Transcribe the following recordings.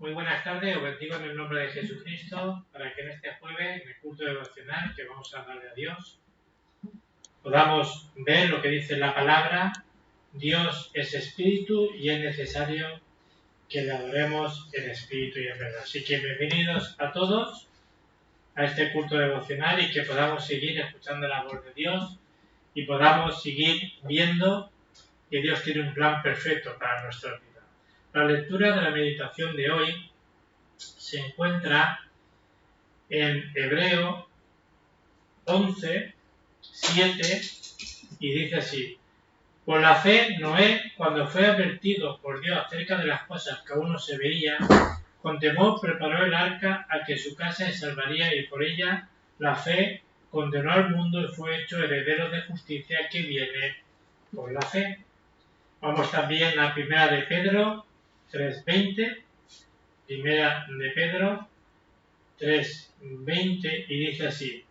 Muy buenas tardes, os bendigo en el nombre de Jesucristo para que en este jueves, en el culto devocional que vamos a darle a Dios, podamos ver lo que dice la palabra. Dios es espíritu y es necesario que le adoremos en espíritu y en verdad. Así que bienvenidos a todos a este culto devocional y que podamos seguir escuchando la voz de Dios y podamos seguir viendo que Dios tiene un plan perfecto para nuestra vida. La lectura de la meditación de hoy se encuentra en Hebreo 11, 7 y dice así: por la fe, Noé, cuando fue advertido por Dios acerca de las cosas que aún no se veían, con temor preparó el arca a que su casa se salvaría, y por ella la fe condenó al mundo y fue hecho heredero de justicia que viene por la fe. Vamos también a Primera de Pedro 3:20, Primera de Pedro 3:20, y dice así: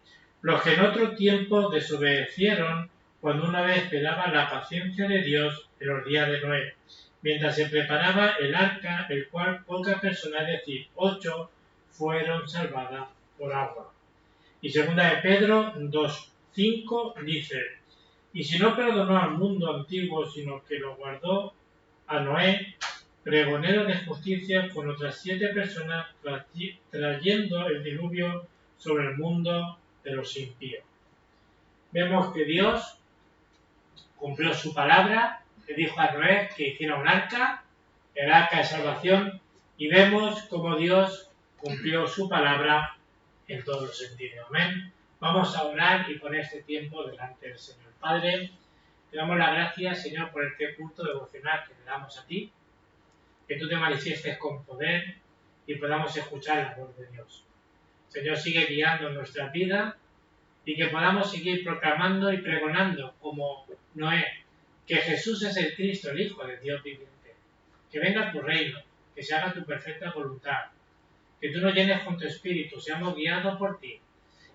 los que en otro tiempo desobedecieron cuando una vez esperaba la paciencia de Dios en los días de Noé, mientras se preparaba el arca, el cual pocas personas, es decir, 8, fueron salvadas por agua. Y segunda de Pedro 2:5 dice: y si no perdonó al mundo antiguo, sino que lo guardó a Noé, pregonero de justicia, con otras 7 personas, trayendo el diluvio sobre el mundo de los impíos. Vemos que Dios cumplió su palabra, le dijo a Noé que hiciera un arca, el arca de salvación, y vemos cómo Dios cumplió su palabra en todos los sentidos. Amén. Vamos a orar y poner este tiempo delante del Señor. Padre, te damos las gracias, Señor, por este culto devocional que te damos a ti, que tú te manifiestes con poder y podamos escuchar la voz de Dios. Señor, sigue guiando nuestra vida y que podamos seguir proclamando y pregonando como Noé, que Jesús es el Cristo, el Hijo de Dios viviente. Que venga tu reino, que se haga tu perfecta voluntad, que tú nos llenes con tu espíritu, seamos guiados por ti.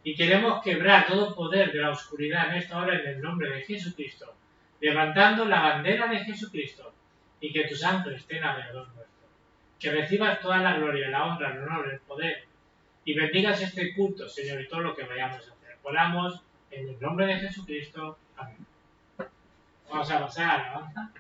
Y queremos quebrar todo poder de la oscuridad en esta hora en el nombre de Jesucristo, levantando la bandera de Jesucristo, y que tus ángeles estén alrededor nuestro. Que recibas toda la gloria, la honra, el honor, el poder, y bendigas este culto, Señor, y todo lo que vayamos a hacer. Oramos en el nombre de Jesucristo. Amén. Vamos a pasar a la alabanza.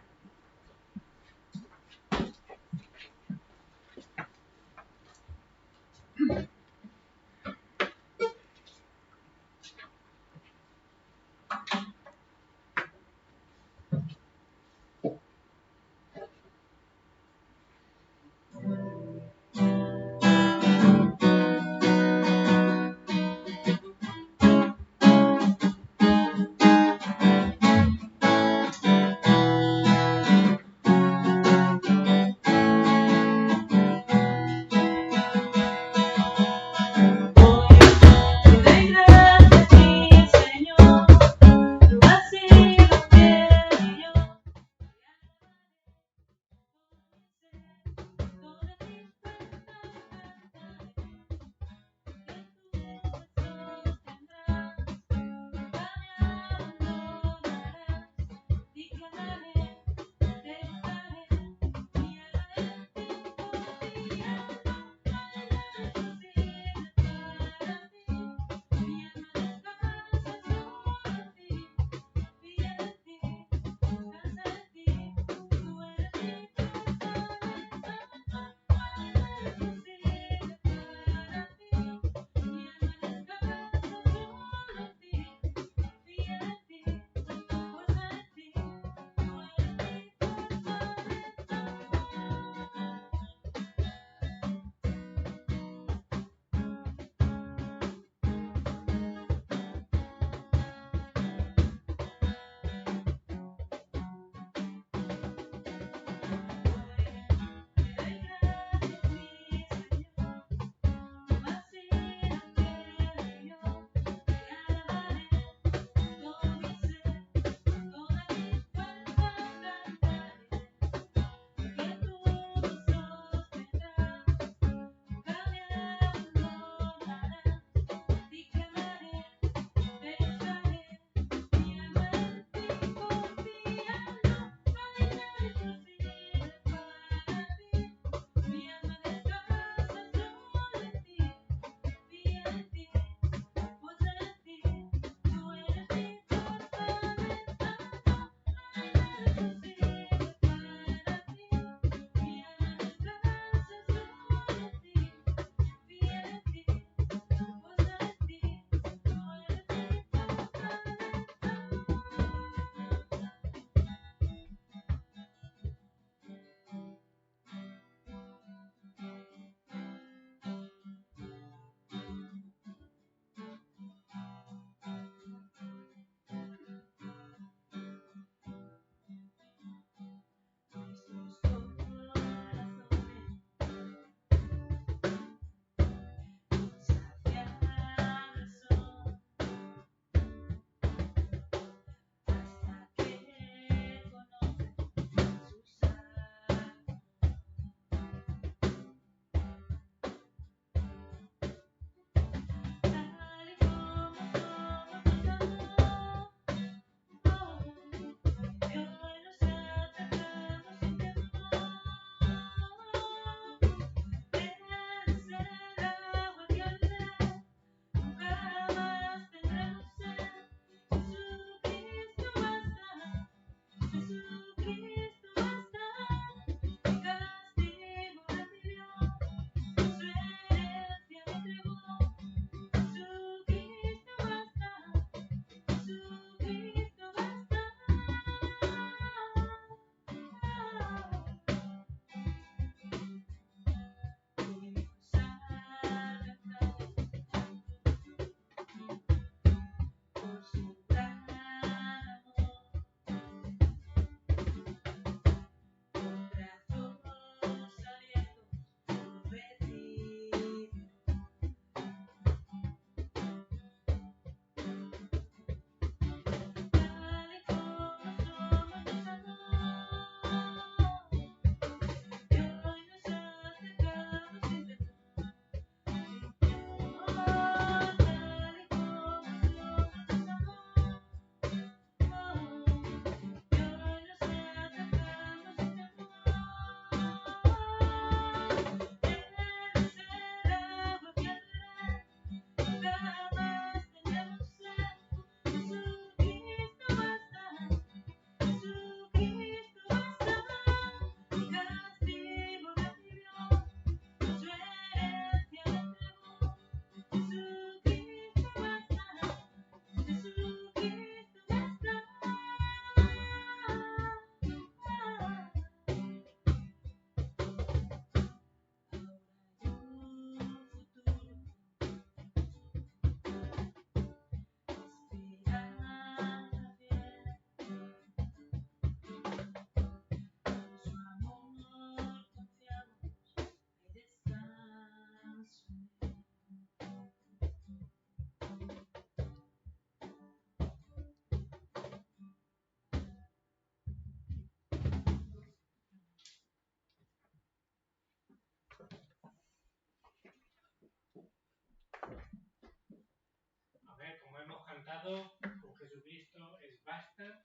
salvado con Jesucristo es basta,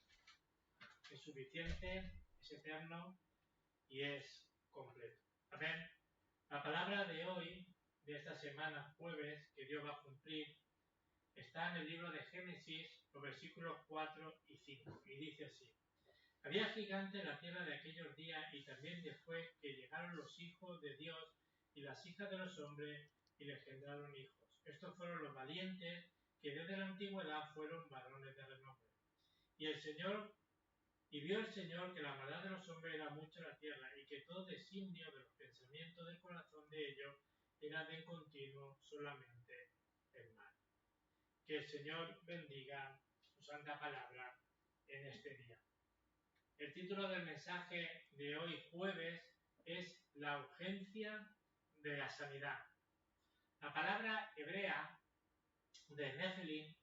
es suficiente, es eterno y es completo. Amén. La palabra de hoy, de esta semana, jueves, que Dios va a cumplir, está en el libro de Génesis, los versículos 4 y 5, y dice así: Había gigante en la tierra de aquellos días, y también después que llegaron los hijos de Dios y las hijas de los hombres, y le engendraron hijos. Estos fueron los valientes, que desde la antigüedad fueron varones de renombre. Y vio el Señor que la maldad de los hombres era mucha en la tierra, y que todo designio de los pensamientos del corazón de ellos era de continuo solamente el mal. Que el Señor bendiga su santa palabra en este día. El título del mensaje de hoy jueves es La urgencia de la sanidad. La palabra hebrea de Nephilim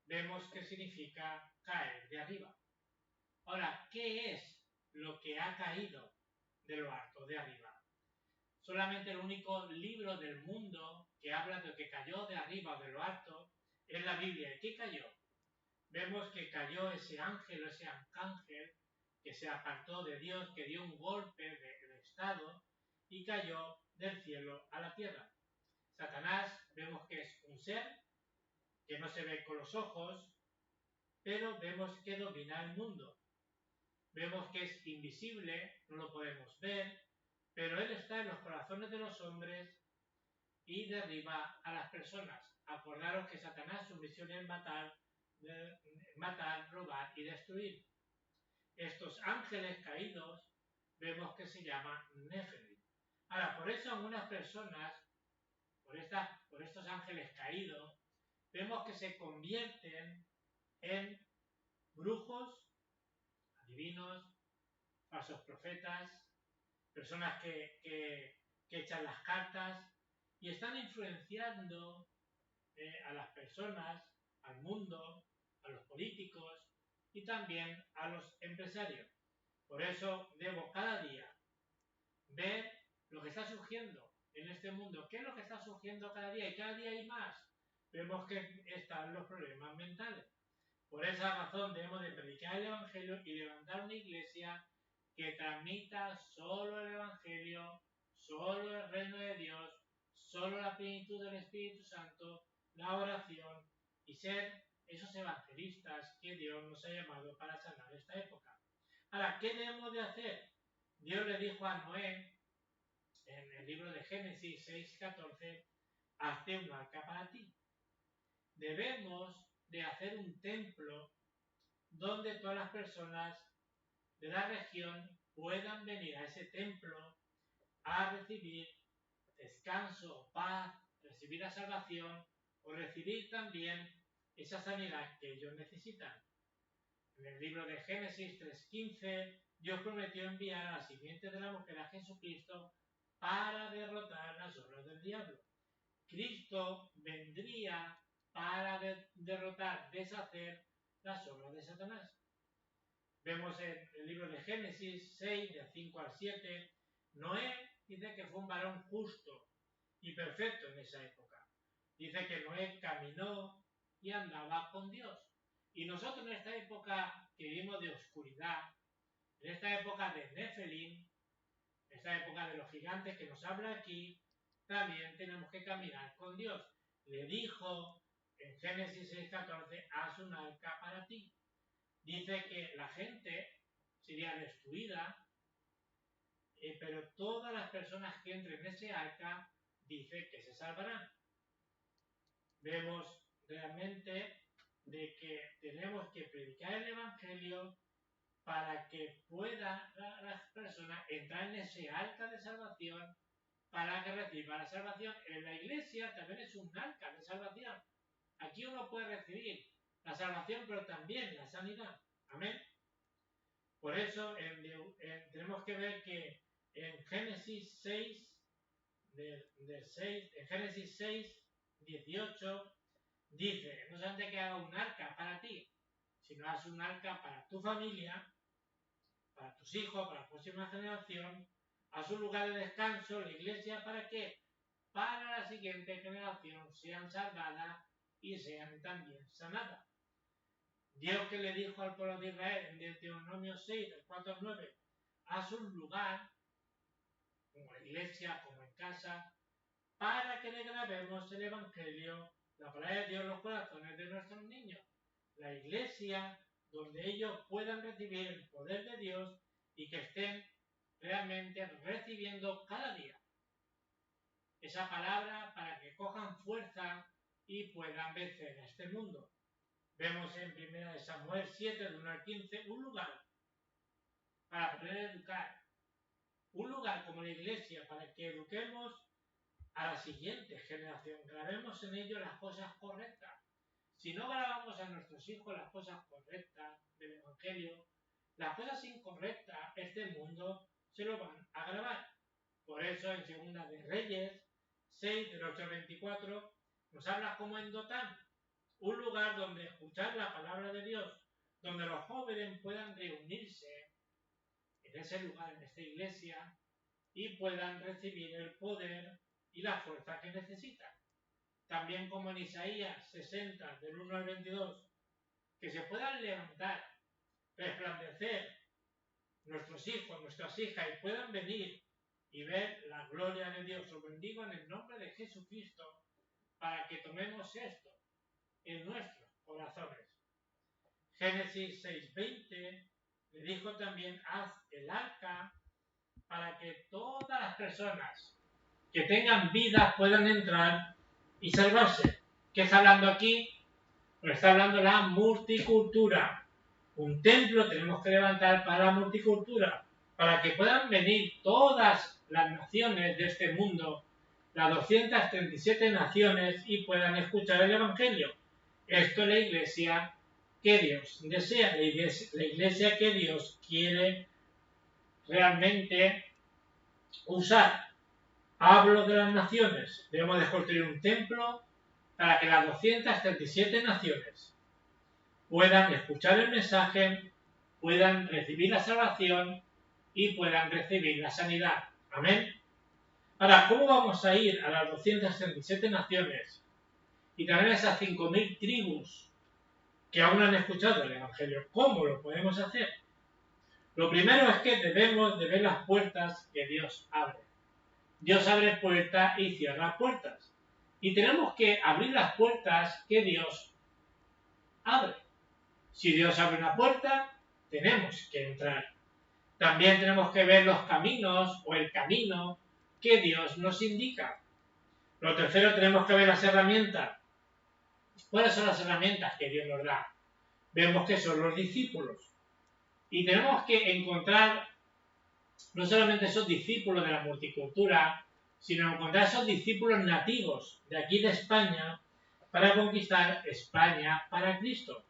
vemos que significa caer de arriba. Ahora, ¿qué es lo que ha caído de lo alto, de arriba? Solamente el único libro del mundo que habla de que cayó de arriba o de lo alto es la Biblia. ¿Y qué cayó? Vemos que cayó ese ángel o ese arcángel que se apartó de Dios, que dio un golpe de estado y cayó del cielo a la tierra. Satanás vemos que es un ser que no se ve con los ojos, pero vemos que domina el mundo. Vemos que es invisible, no lo podemos ver, pero él está en los corazones de los hombres y derriba a las personas. Acordaros que Satanás, su misión es matar, robar y destruir. Estos ángeles caídos vemos que se llaman Nephilim. Ahora, por eso algunas personas, por estos ángeles caídos, vemos que se convierten en brujos, adivinos, falsos profetas, personas que echan las cartas y están influenciando a las personas, al mundo, a los políticos y también a los empresarios. Por eso debo cada día ver lo que está surgiendo en este mundo. ¿Qué es lo que está surgiendo cada día? Y cada día hay más. Vemos que están los problemas mentales. Por esa razón debemos de predicar el Evangelio y levantar una iglesia que transmita solo el Evangelio, solo el reino de Dios, solo la plenitud del Espíritu Santo, la oración y ser esos evangelistas que Dios nos ha llamado para sanar esta época. Ahora, ¿qué debemos de hacer? Dios le dijo a Noé, en el libro de Génesis 6:14, hazte un arca para ti. Debemos de hacer un templo donde todas las personas de la región puedan venir a ese templo a recibir descanso, paz, recibir la salvación o recibir también esa sanidad que ellos necesitan. En el libro de Génesis 3:15, Dios prometió enviar a la simiente de la mujer a Jesucristo para derrotar las obras del diablo. Cristo vendría para derrotar, deshacer las obras de Satanás. Vemos en el libro de Génesis 6, de 5 al 7, Noé dice que fue un varón justo y perfecto en esa época. Dice que Noé caminó y andaba con Dios. Y nosotros en esta época que vivimos de oscuridad, en esta época de Nephilim, en esta época de los gigantes que nos habla aquí, también tenemos que caminar con Dios. Le dijo en Génesis 6:14, haz un arca para ti. Dice que la gente sería destruida, pero todas las personas que entren en ese arca, dice que se salvarán. Vemos realmente de que tenemos que predicar el Evangelio para que puedan las personas entrar en ese arca de salvación para que reciban la salvación. En la iglesia también es un arca de salvación. Aquí uno puede recibir la salvación, pero también la sanidad. Amén. Por eso tenemos que ver que en Génesis 6, en Génesis 6, 18, dice, no solamente que haga un arca para ti, sino haz un arca para tu familia, para tus hijos, para la próxima generación, haz un lugar de descanso, la iglesia, ¿para qué? Para la siguiente generación sean salvadas y sean también sanadas. Dios que le dijo al pueblo de Israel en Deuteronomio 6, del 4 al 9, haz un lugar, como la iglesia, como en casa, para que le grabemos el Evangelio, la palabra de Dios en los corazones de nuestros niños. La iglesia donde ellos puedan recibir el poder de Dios y que estén realmente recibiendo cada día esa palabra para que cojan fuerza y puedan vencer a este mundo. Vemos en 1 Samuel 7, del 1 al 15, un lugar para poder educar, un lugar como la iglesia para que eduquemos a la siguiente generación, grabemos en ellos las cosas correctas. Si no grabamos a nuestros hijos las cosas correctas del Evangelio, las cosas incorrectas, este mundo se lo van a grabar. Por eso en 2 de Reyes 6, del 8 al 24, nos habla como en Dotán, un lugar donde escuchar la palabra de Dios, donde los jóvenes puedan reunirse en ese lugar, en esta iglesia, y puedan recibir el poder y la fuerza que necesitan. También como en Isaías 60, del 1 al 22, que se puedan levantar, resplandecer nuestros hijos, nuestras hijas, y puedan venir y ver la gloria de Dios. Os bendigo en el nombre de Jesucristo para que tomemos esto en nuestros corazones. Génesis 6:20 le dijo también, haz el arca para que todas las personas que tengan vida puedan entrar y salvarse. ¿Qué está hablando aquí? Nos está hablando la multicultura. Un templo tenemos que levantar para la multicultura, para que puedan venir todas las naciones de este mundo, las 237 naciones, y puedan escuchar el Evangelio. Esto es la iglesia que Dios desea, la iglesia que Dios quiere realmente usar. Hablo de las naciones. Debemos de construir un templo para que las 237 naciones puedan escuchar el mensaje, puedan recibir la salvación y puedan recibir la sanidad. Amén. Ahora, ¿cómo vamos a ir a las 237 naciones y también a esas 5.000 tribus que aún no han escuchado el Evangelio? ¿Cómo lo podemos hacer? Lo primero es que debemos de ver las puertas que Dios abre. Dios abre puertas y cierra puertas. Y tenemos que abrir las puertas que Dios abre. Si Dios abre una puerta, tenemos que entrar. También tenemos que ver los caminos o el camino que Dios nos indica. Lo tercero, tenemos que ver las herramientas. ¿Cuáles son las herramientas que Dios nos da? Vemos que son los discípulos. Y tenemos que encontrar no solamente esos discípulos de la multicultura, sino encontrar esos discípulos nativos de aquí de España para conquistar España para Cristo.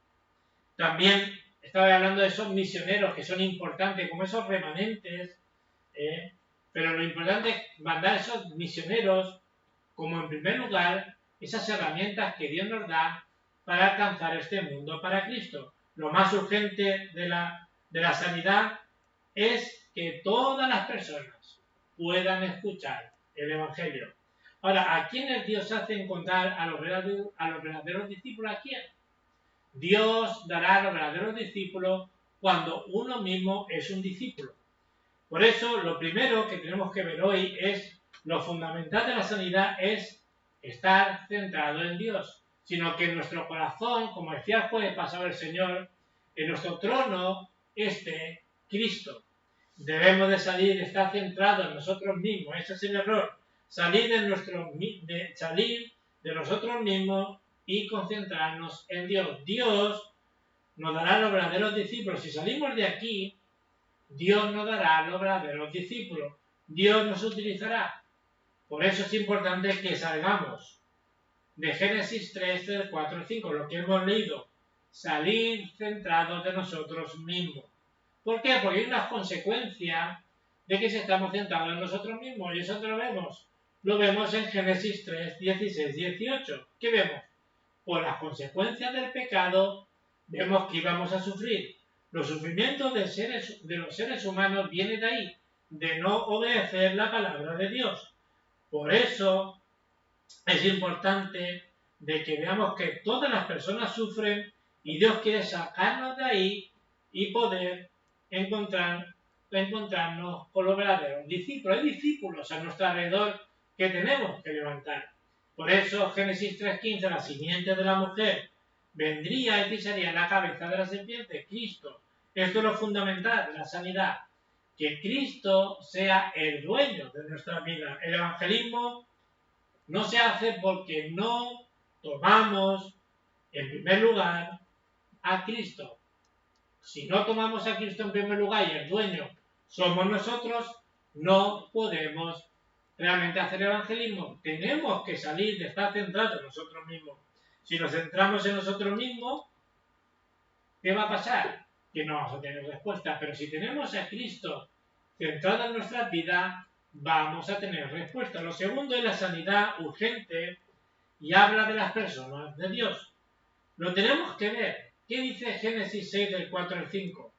También estaba hablando de esos misioneros que son importantes, como esos remanentes, pero lo importante es mandar esos misioneros como en primer lugar esas herramientas que Dios nos da para alcanzar este mundo para Cristo. Lo más urgente de la sanidad es que todas las personas puedan escuchar el Evangelio. Ahora, ¿a quiénes Dios hace encontrar a los verdaderos discípulos? ¿A quién? Dios dará a los verdaderos discípulos cuando uno mismo es un discípulo. Por eso, lo primero que tenemos que ver hoy es lo fundamental de la sanidad es estar centrado en Dios, sino que en nuestro corazón, como decía el jueves pasado el Señor, en nuestro trono esté Cristo. Debemos de salir, de estar centrados en nosotros mismos. Ese es el error. Salir de nosotros mismos y concentrarnos en Dios. Dios nos dará los verdaderos discípulos. Si salimos de aquí, Dios nos dará los verdaderos discípulos. Dios nos utilizará. Por eso es importante que salgamos de Génesis 3, del 4 al 5, lo que hemos leído. Salir centrados de nosotros mismos. ¿Por qué? Porque hay unas consecuencias de que si estamos centrados en nosotros mismos. Y eso lo vemos. Lo vemos en Génesis 3, 16, 18. ¿Qué vemos? Por las consecuencias del pecado, vemos que íbamos a sufrir. Los sufrimientos de los seres humanos vienen de ahí, de no obedecer la palabra de Dios. Por eso es importante de que veamos que todas las personas sufren y Dios quiere sacarnos de ahí y poder encontrarnos con los verdaderos discípulos. Hay discípulos a nuestro alrededor que tenemos que levantar. Por eso Génesis 3:15, la simiente de la mujer vendría y pisaría la cabeza de la serpiente, Cristo. Esto es lo fundamental, la sanidad. Que Cristo sea el dueño de nuestra vida. El evangelismo no se hace porque no tomamos en primer lugar a Cristo. Si no tomamos a Cristo en primer lugar y el dueño somos nosotros, no podemos realmente hacer evangelismo. Tenemos que salir de estar centrados en nosotros mismos. Si nos centramos en nosotros mismos, ¿qué va a pasar? Que no vamos a tener respuesta. Pero si tenemos a Cristo centrado en nuestra vida, vamos a tener respuesta. Lo segundo es la sanidad urgente y habla de las personas de Dios. Lo tenemos que ver. ¿Qué dice Génesis 6 del 4 al 5?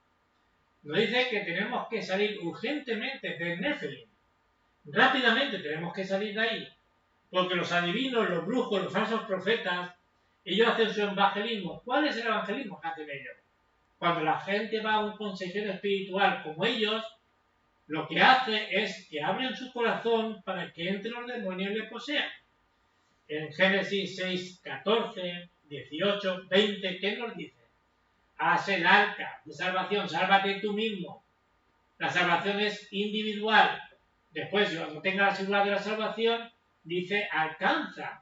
Nos dice que tenemos que salir urgentemente del Nefilim. Rápidamente tenemos que salir de ahí. Porque los adivinos, los brujos, los falsos profetas, ellos hacen su evangelismo. ¿Cuál es el evangelismo que hacen ellos? Cuando la gente va a un consejero espiritual como ellos, lo que hace es que abren su corazón para que entre los demonios y le posean. En Génesis 6, 14, 18, 20, ¿qué nos dice? Haz el arca de salvación, sálvate tú mismo. La salvación es individual. Después, cuando tenga la seguridad de la salvación, dice alcanza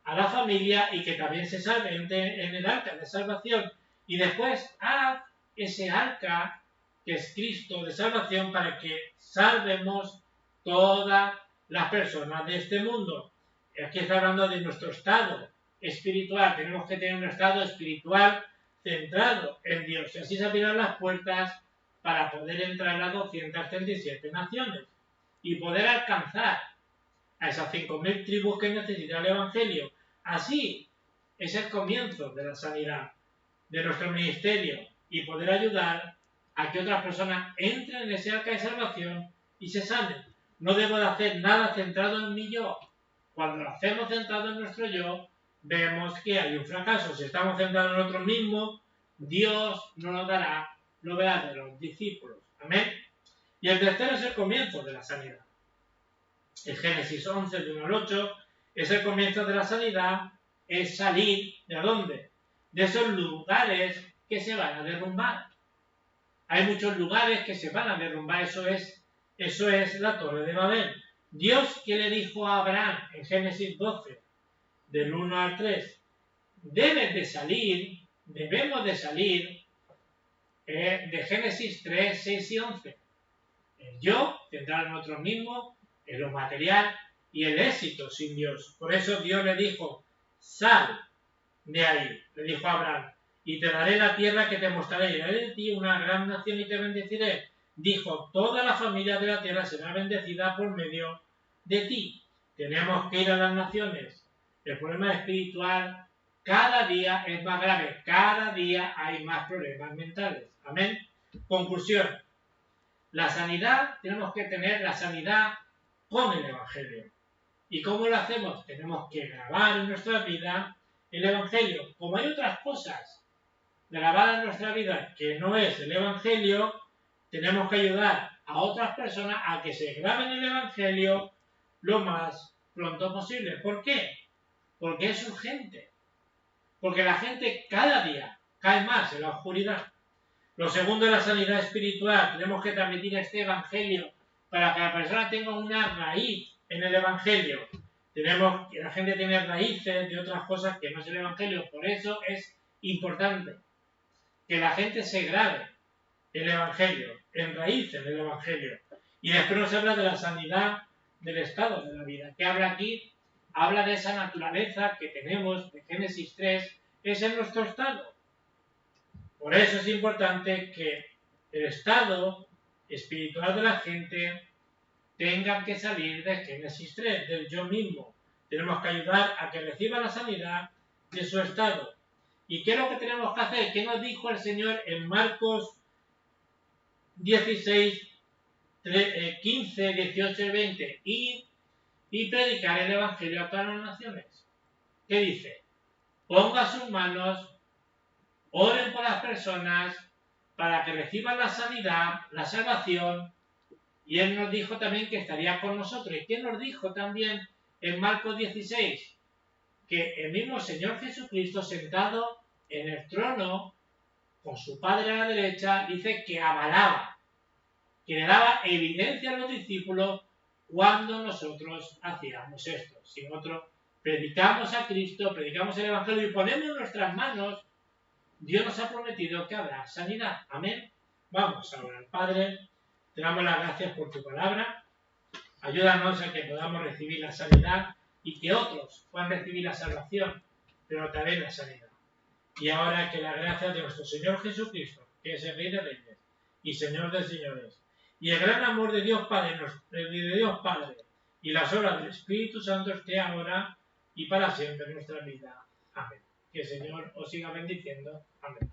a la familia y que también se salve en el arca de salvación. Y después haz ese arca que es Cristo de salvación para que salvemos todas las personas de este mundo. Aquí está hablando de nuestro estado espiritual. Tenemos que tener un estado espiritual centrado en Dios. Y así se abrirán las puertas para poder entrar a las 237 naciones y poder alcanzar a esas 5.000 tribus que necesita el Evangelio. Así es el comienzo de la sanidad de nuestro ministerio y poder ayudar a que otras personas entren en ese arca de salvación y se sanen. No debo de hacer nada centrado en mi yo. Cuando lo hacemos centrado en nuestro yo, vemos que hay un fracaso. Si estamos centrados en nosotros mismos, Dios no nos dará lo verdad de los discípulos. Amén. Y el tercero es el comienzo de la sanidad. El Génesis 11, de 1 al 8, es el comienzo de la sanidad, es salir ¿de dónde? De esos lugares que se van a derrumbar. Hay muchos lugares que se van a derrumbar, eso es la Torre de Babel. Dios, ¿qué le dijo a Abraham en Génesis 12, del 1 al 3? Debemos de salir de Génesis 3, 6 y 11. El yo, centrado en nosotros mismos, en lo material y el éxito sin Dios. Por eso Dios le dijo, sal de ahí, le dijo a Abraham, y te daré la tierra que te mostraré, y haré de ti una gran nación y te bendeciré. Dijo, toda la familia de la tierra será bendecida por medio de ti. Tenemos que ir a las naciones. El problema espiritual cada día es más grave, cada día hay más problemas mentales. Amén. Conclusión. La sanidad, tenemos que tener la sanidad con el Evangelio. ¿Y cómo lo hacemos? Tenemos que grabar en nuestra vida el Evangelio. Como hay otras cosas grabadas en nuestra vida que no es el Evangelio, tenemos que ayudar a otras personas a que se graben el Evangelio lo más pronto posible. ¿Por qué? Porque es urgente. Porque la gente cada día cae más en la oscuridad. Lo segundo es la sanidad espiritual. Tenemos que transmitir este Evangelio para que la persona tenga una raíz en el Evangelio. Tenemos que la gente tiene raíces de otras cosas que no es el Evangelio. Por eso es importante que la gente se grabe el Evangelio, en raíces del Evangelio. Y después nos habla de la sanidad del estado de la vida. ¿Qué habla aquí? Habla de esa naturaleza que tenemos de Génesis 3, es en nuestro estado. Por eso es importante que el estado espiritual de la gente tenga que salir de Génesis 3, del yo mismo. Tenemos que ayudar a que reciba la sanidad de su estado. ¿Y qué es lo que tenemos que hacer? ¿Qué nos dijo el Señor en Marcos 16, 15, 18 y 20? Ir y predicar el Evangelio a todas las naciones. ¿Qué dice? ponga sus manos, oren por las personas para que reciban la sanidad, la salvación. Y Él nos dijo también que estaría con nosotros. ¿Y qué nos dijo también en Marcos 16? Que el mismo Señor Jesucristo, sentado en el trono, con su Padre a la derecha, dice que avalaba, que le daba evidencia a los discípulos cuando nosotros hacíamos esto. Si nosotros predicamos a Cristo, predicamos el Evangelio y ponemos nuestras manos, Dios nos ha prometido que habrá sanidad. Amén. Vamos a orar. Padre, te damos las gracias por tu palabra. Ayúdanos a que podamos recibir la sanidad y que otros puedan recibir la salvación, pero también la sanidad. Y ahora que la gracia de nuestro Señor Jesucristo, que es el Rey de Reyes y Señor de Señores, y el gran amor de Dios Padre, y las obras del Espíritu Santo esté ahora y para siempre en nuestra vida. Amén. Que el Señor os siga bendiciendo. Amén.